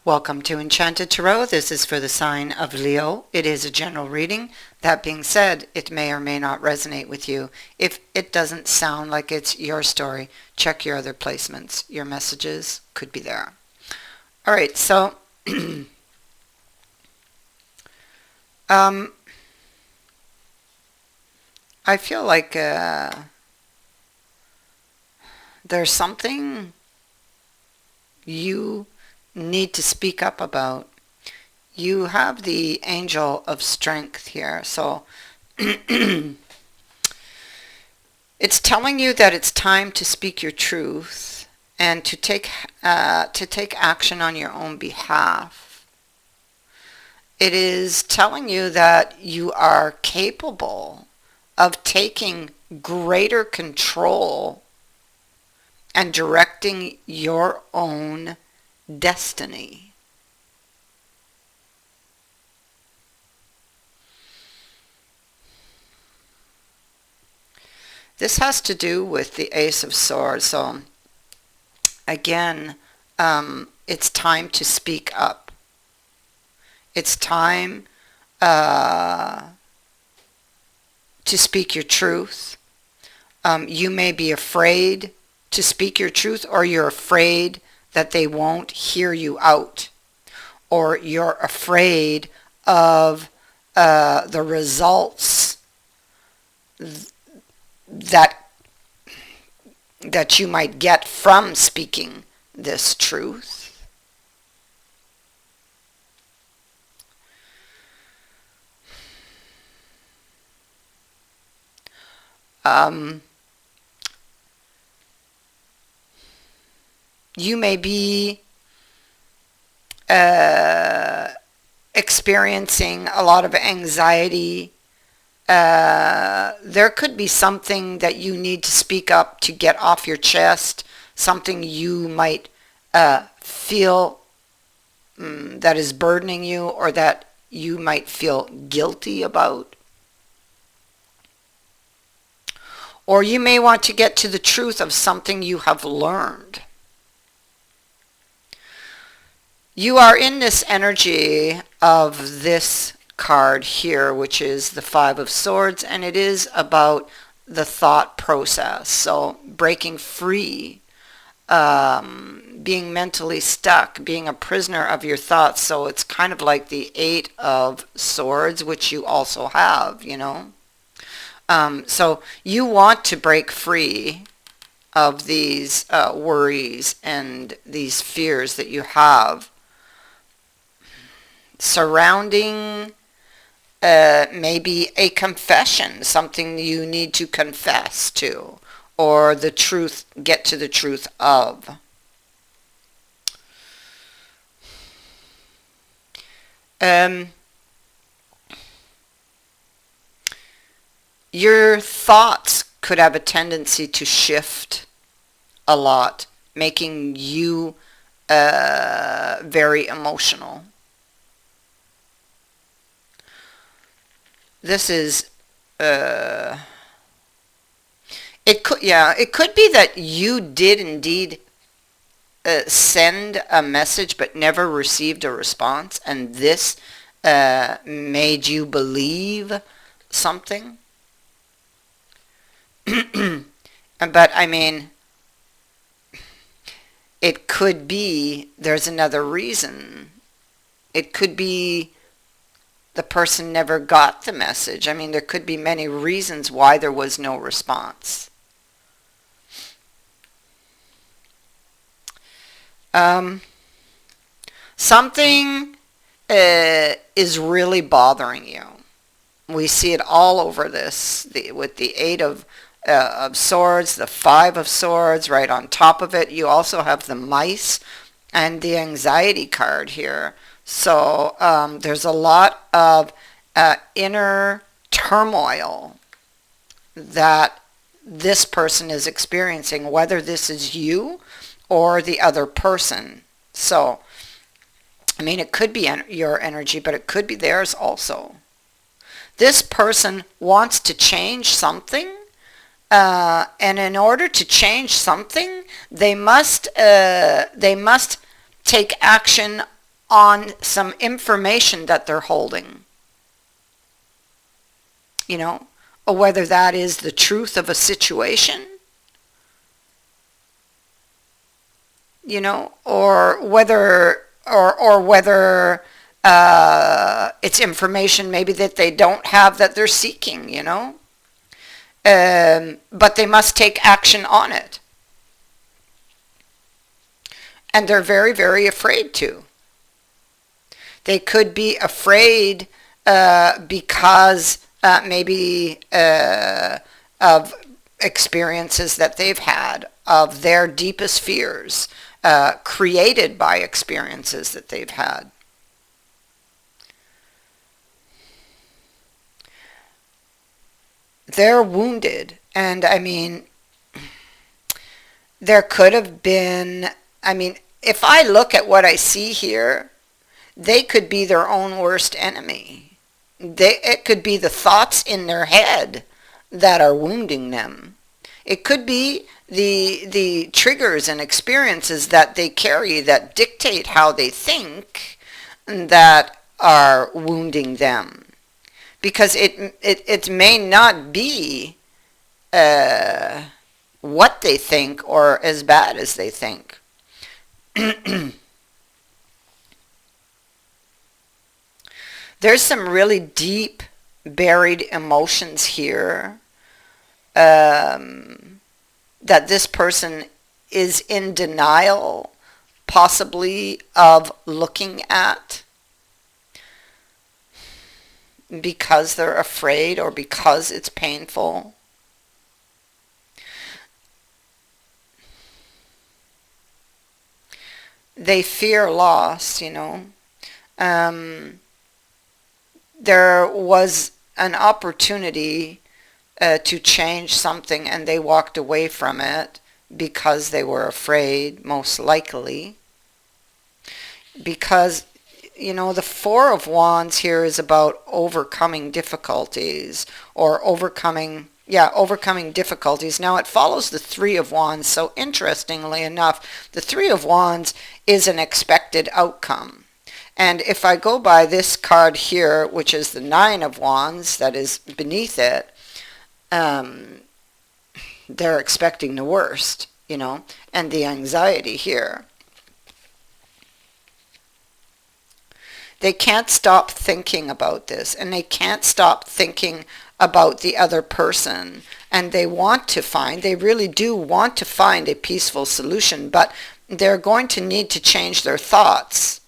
Welcome to Enchanted Tarot. This is for the sign of Leo. It is a general reading. That being said, it may or may not resonate with you. If it doesn't sound like it's your story, check your other placements. Your messages could be there. All right, so I feel like there's something you need to speak up about. You have the angel of strength here, so it's telling you that it's time to speak your truth and to take action on your own behalf. It is telling you that you are capable of taking greater control and directing your own destiny. This has to do with the Ace of Swords. So again, it's time to speak up. It's time to speak your truth. You may be afraid to speak your truth, or you're afraid that they won't hear you out, or you're afraid of the results that you might get from speaking this truth. You may be experiencing a lot of anxiety. There could be something that you need to speak up to get off your chest, something you might feel that is burdening you, or that you might feel guilty about. Or you may want to get to the truth of something you have learned. You are in this energy of this card here, which is the Five of Swords, and it is about the thought process. So breaking free, being mentally stuck, being a prisoner of your thoughts. So it's kind of like the Eight of Swords, which you also have, you know. So you want to break free of these worries and these fears that you have surrounding maybe a confession, something you need to confess to, or the truth, get to the truth of. Your thoughts could have a tendency to shift a lot, making you very emotional. This is it could be that you did indeed send a message but never received a response, and this made you believe something. But I mean, it could be there's another reason. It could be the person never got the message. I mean, there could be many reasons why there was no response. Something is really bothering you. We see it all over this, with the Eight of Swords, the Five of Swords right on top of it. You also have the Mice and the Anxiety card here. So there's a lot of inner turmoil that this person is experiencing, whether this is you or the other person. So, I mean, it could be your energy, but it could be theirs also. This person wants to change something, and in order to change something, they must take action on some information that they're holding, you know, or whether that is the truth of a situation, you know, or whether it's information maybe that they don't have that they're seeking, you know, but they must take action on it. And they're very, very afraid to. They could be afraid because maybe of experiences that they've had, of their deepest fears, created by experiences that they've had. They're wounded. And I mean, there could have been, I mean, if I look at what I see here, they could be their own worst enemy. It could be the thoughts in their head that are wounding them. It could be the triggers and experiences that they carry that dictate how they think that are wounding them. Because it may not be what they think or as bad as they think. There's some really deep buried emotions here that this person is in denial, possibly, of looking at, because they're afraid or because it's painful. They fear loss, you know. There was an opportunity to change something and they walked away from it because they were afraid, most likely. Because, you know, the Four of Wands here is about overcoming difficulties or overcoming difficulties. Now it follows the Three of Wands, so interestingly enough, the Three of Wands is an expected outcome. And if I go by this card here, which is the Nine of Wands that is beneath it, they're expecting the worst, you know, and the anxiety here. They can't stop thinking about this, and they can't stop thinking about the other person, and they really do want to find a peaceful solution, but they're going to need to change their thoughts,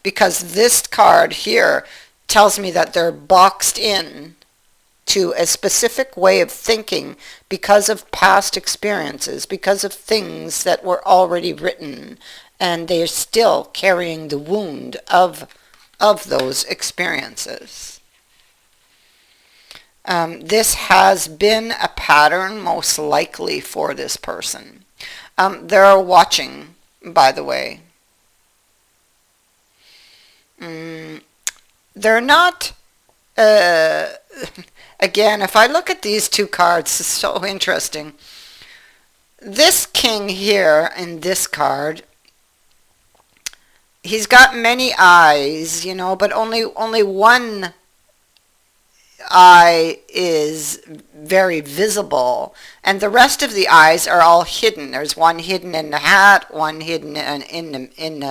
because this card here tells me that they're boxed in to a specific way of thinking because of past experiences, because of things that were already written, and they're still carrying the wound of those experiences. This has been a pattern, most likely, for this person. They're watching, by the way. They're not, again, if I look at these two cards, it's so interesting. This king here in this card, he's got many eyes, you know, but only one eye is very visible, and the rest of the eyes are all hidden. There's one hidden in the hat, one hidden in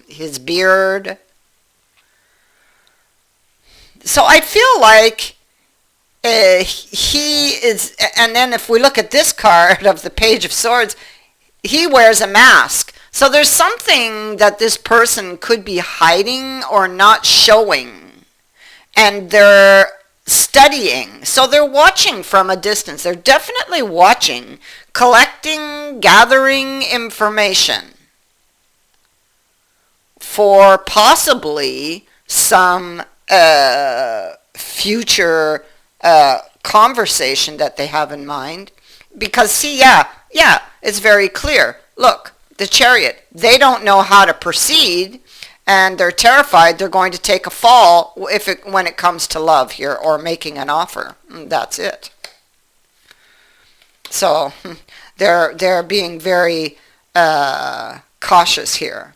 his beard. So I feel like he is, and then if we look at this card of the Page of Swords, he wears a mask. So there's something that this person could be hiding or not showing, and they're studying. So they're watching from a distance. They're definitely watching, collecting, gathering information for possibly some future conversation that they have in mind. Because see, yeah, it's very clear. Look, the Chariot, they don't know how to proceed, and they're terrified they're going to take a fall when it comes to love here, or making an offer. That's it. So they're being very cautious here.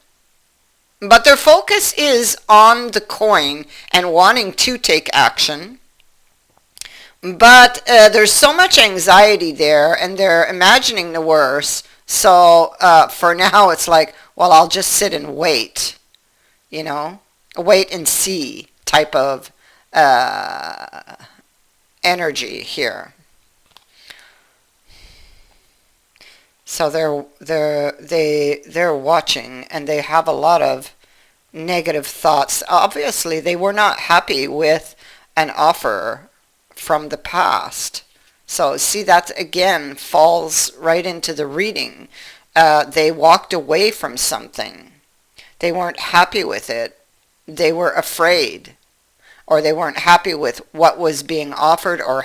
But their focus is on the coin and wanting to take action. But there's so much anxiety there, and they're imagining the worst. So for now, it's like, well, I'll just sit and wait, you know, wait and see type of uh, energy here. So they're watching, and they have a lot of negative thoughts. Obviously, they were not happy with an offer from the past. So see, that again falls right into the reading. They walked away from something. They weren't happy with it. They were afraid, or they weren't happy with what was being offered, or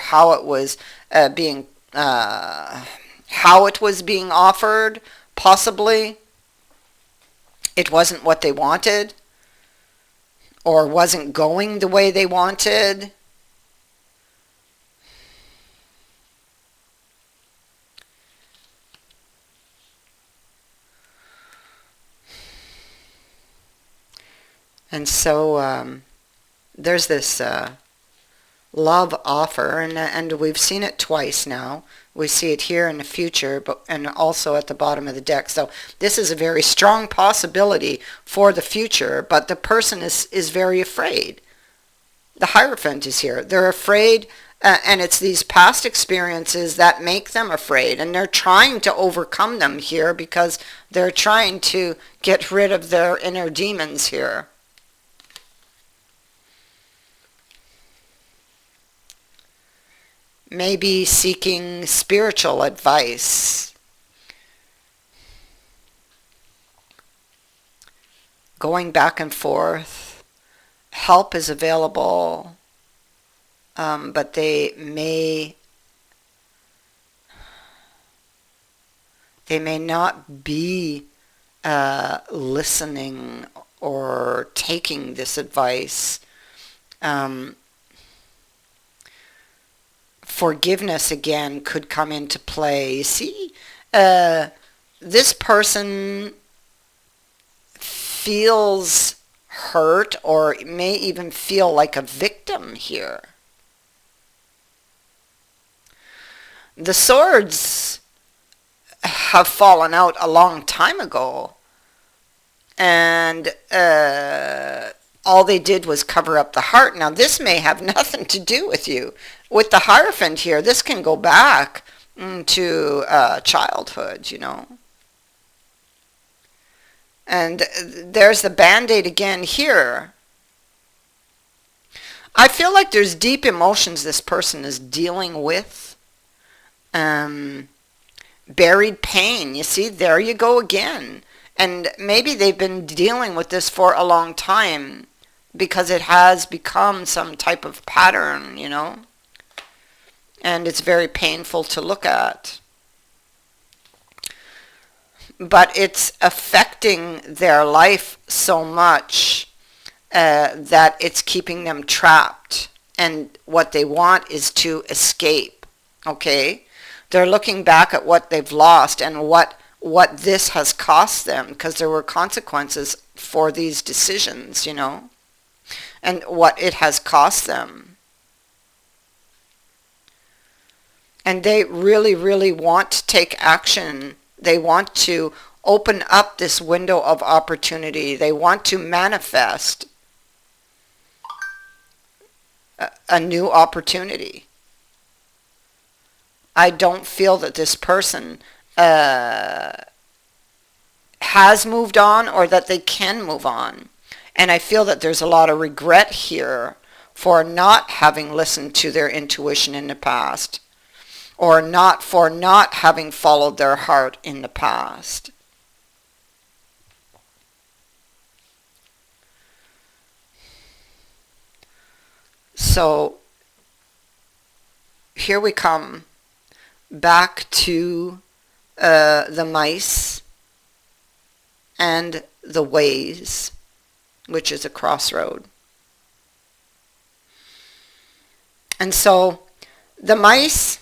being how it was being offered. Possibly it wasn't what they wanted, or wasn't going the way they wanted. And so there's this love offer, and we've seen it twice now. We see it here in the future, but and also at the bottom of the deck. So this is a very strong possibility for the future, but the person is very afraid. The Hierophant is here. They're afraid, and it's these past experiences that make them afraid, and they're trying to overcome them here because they're trying to get rid of their inner demons here. Maybe seeking spiritual advice, going back and forth. Help is available, but they may not be listening or taking this advice. Forgiveness again could come into play. You see, this person feels hurt, or may even feel like a victim here. The swords have fallen out a long time ago, and all they did was cover up the heart. Now this may have nothing to do with you. With the Hierophant here, this can go back to childhood, you know. And there's the Band-Aid again here. I feel like there's deep emotions this person is dealing with. Buried pain. You see, there you go again. And maybe they've been dealing with this for a long time because it has become some type of pattern, you know. And it's very painful to look at. But it's affecting their life so much that it's keeping them trapped. And what they want is to escape. Okay? They're looking back at what they've lost and what this has cost them, because there were consequences for these decisions, you know, and what it has cost them. And they really, really want to take action. They want to open up this window of opportunity. They want to manifest a new opportunity. I don't feel that this person has moved on, or that they can move on. And I feel that there's a lot of regret here for not having listened to their intuition in the past, or not having followed their heart in the past. So here we come back to the mice and the ways, which is a crossroad. And so the mice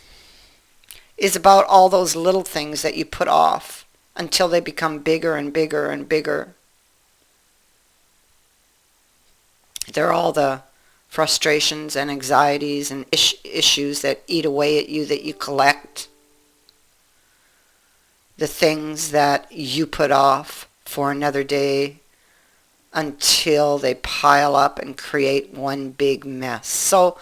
is about all those little things that you put off until they become bigger and bigger and bigger. They're all the frustrations and anxieties and issues that eat away at you, that you collect, the things that you put off for another day until they pile up and create one big mess. So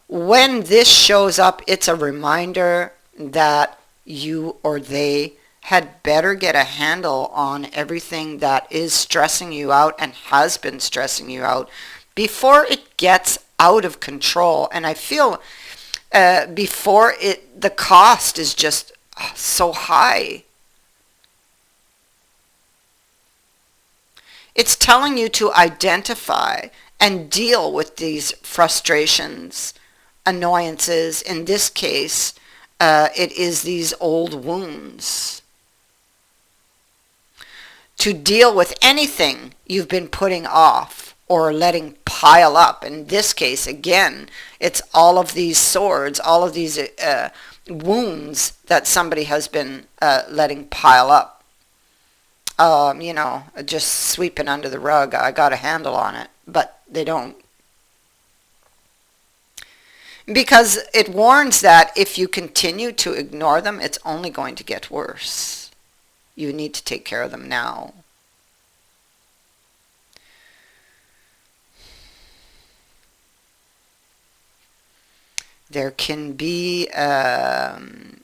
when this shows up, it's a reminder that you or they had better get a handle on everything that is stressing you out and has been stressing you out before it gets out of control. And I feel before the cost is just so high. It's telling you to identify and deal with these frustrations, annoyances. In this case, it is these old wounds. To deal with anything you've been putting off or letting pile up. In this case, again, it's all of these swords, all of these wounds that somebody has been letting pile up. Just sweeping under the rug. I got a handle on it, but they don't. Because it warns that if you continue to ignore them, it's only going to get worse. You need to take care of them now. There can be the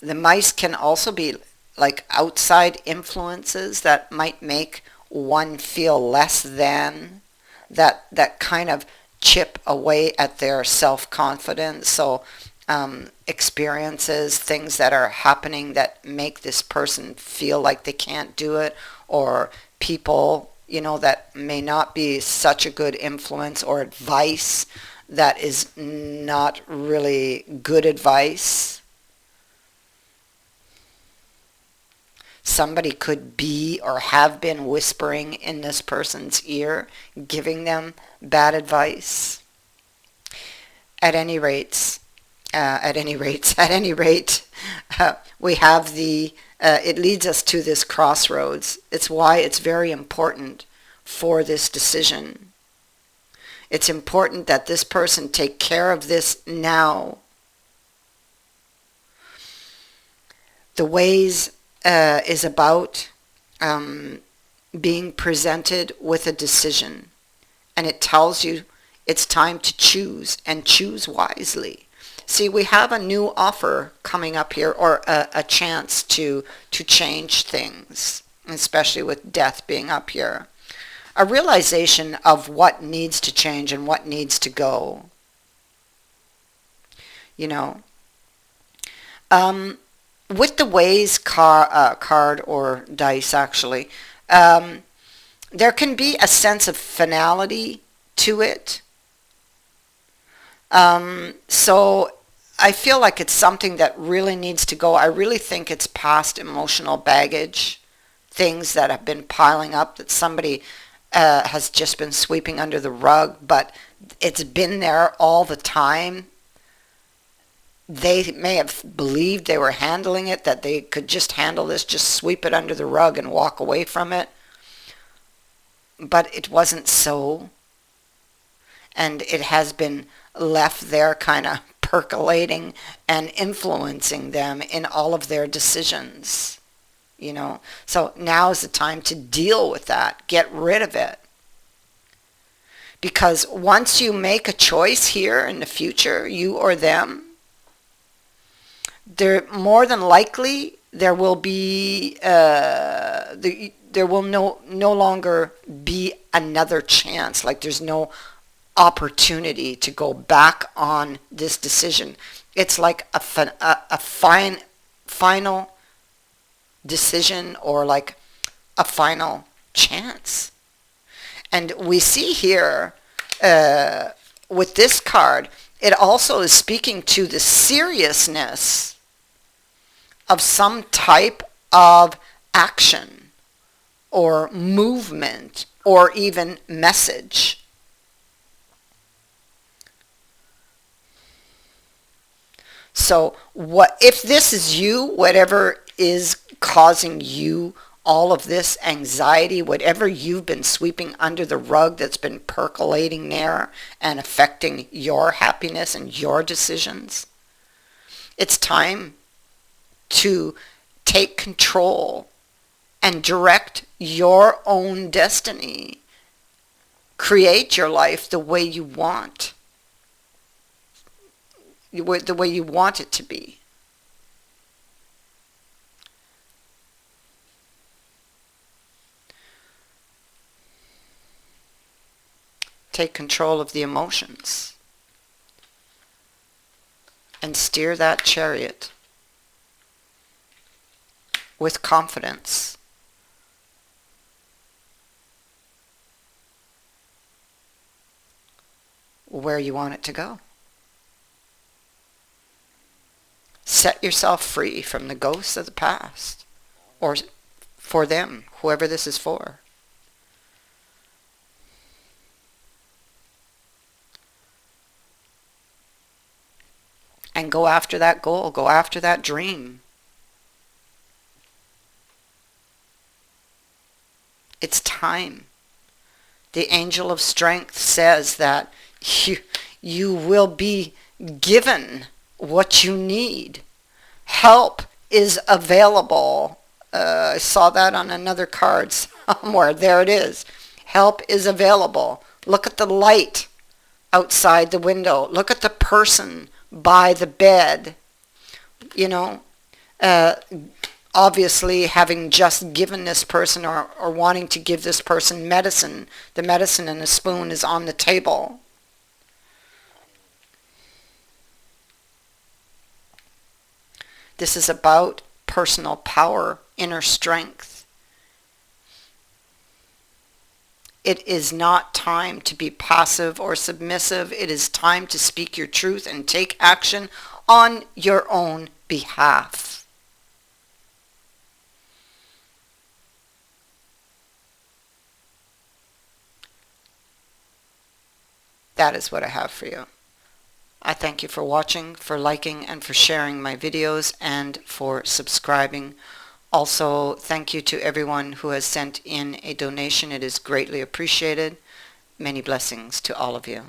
mice can also be like outside influences that might make one feel less than, that kind of chip away at their self-confidence. So experiences, things that are happening that make this person feel like they can't do it, or people, that may not be such a good influence, or advice that is not really good advice. Somebody could be or have been whispering in this person's ear, giving them bad advice. At any rate, we have it leads us to this crossroads. It's why it's very important for this decision. It's important that this person take care of this now. The ways is about being presented with a decision, and it tells you it's time to choose, and choose wisely. See, we have a new offer coming up here, or a chance to change things, especially with death being up here. A realization of what needs to change and what needs to go. With the ways card or dice, actually, there can be a sense of finality to it. So I feel like it's something that really needs to go. I really think it's past emotional baggage, things that have been piling up that somebody has just been sweeping under the rug, but it's been there all the time. They may have believed they were handling it, that they could just handle this, just sweep it under the rug and walk away from it. But it wasn't so. And it has been left there kind of percolating and influencing them in all of their decisions. So now is the time to deal with that. Get rid of it. Because once you make a choice here in the future, you or them, there more than likely there will be there will no longer be another chance. Like there's no opportunity to go back on this decision. It's like a final decision, or like a final chance. And we see here with this card, it also is speaking to the seriousness of some type of action or movement or even message. So what if this is you, whatever is causing you all of this anxiety, whatever you've been sweeping under the rug that's been percolating there and affecting your happiness and your decisions. It's time to take control and direct your own destiny. Create your life the way you want, the way you want it to be. Take control of the emotions and steer that chariot with confidence. Where you want it to go. Set yourself free from the ghosts of the past, or for them, whoever this is for. And go after that goal, go after that dream. It's time. The angel of strength says that you will be given what you need. Help is available. I saw that on another card somewhere. There it is. Help is available. Look at the light outside the window. Look at the person by the bed. You know, obviously having just given this person or wanting to give this person medicine, the medicine and the spoon is on the table. This is about personal power, inner strength. It is not time to be passive or submissive. It is time to speak your truth and take action on your own behalf. That is what I have for you. I thank you for watching, for liking, and for sharing my videos, and for subscribing. Also, thank you to everyone who has sent in a donation. It is greatly appreciated. Many blessings to all of you.